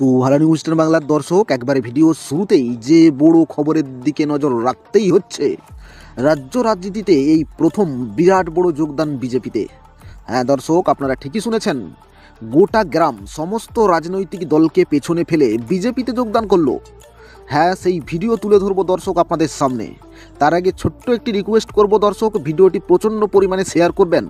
তো ভালো নিউজ বাংলার দর্শক, একবারে ভিডিও শুরুতেই যে বড় খবরের দিকে নজর রাখতেই হচ্ছে। রাজ্য রাজনীতিতে এই প্রথম বিরাট বড় যোগদান বিজেপিতে। হ্যাঁ দর্শক, আপনারা ঠিকই শুনেছেন, গোটা গ্রাম সমস্ত রাজনৈতিক দলকে পেছনে ফেলে বিজেপিতে যোগদান করলো। হ্যাঁ, সেই ভিডিও তুলে ধরবো দর্শক আপনাদের সামনে। তার আগে ছোট্ট একটি রিকোয়েস্ট করব দর্শক, ভিডিওটি প্রচণ্ড পরিমাণে শেয়ার করবেন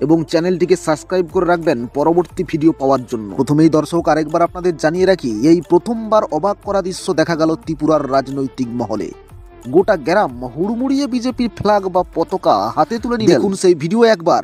এবং চ্যানেলটিকে সাবস্ক্রাইব করে রাখবেন পরবর্তী ভিডিও পাওয়ার জন্য। প্রথমেই দর্শক আরেকবার আপনাদের জানিয়ে রাখি, এই প্রথমবার অবাক করা দৃশ্য দেখা গেল ত্রিপুরার রাজনৈতিক মহলে। গোটা গ্রাম হুড়মুড়িয়ে বিজেপির ফ্ল্যাগ বা পতাকা হাতে তুলে নিয়ে দেখুন সেই ভিডিও একবার।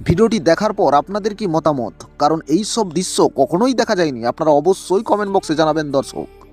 ভিডিওটি দেখার পর আপনাদের কি মতামত? কারণ এই সব দৃশ্য কখনোই দেখা যায়নি। আপনারা অবশ্যই কমেন্ট বক্সে জানাবেন দর্শক।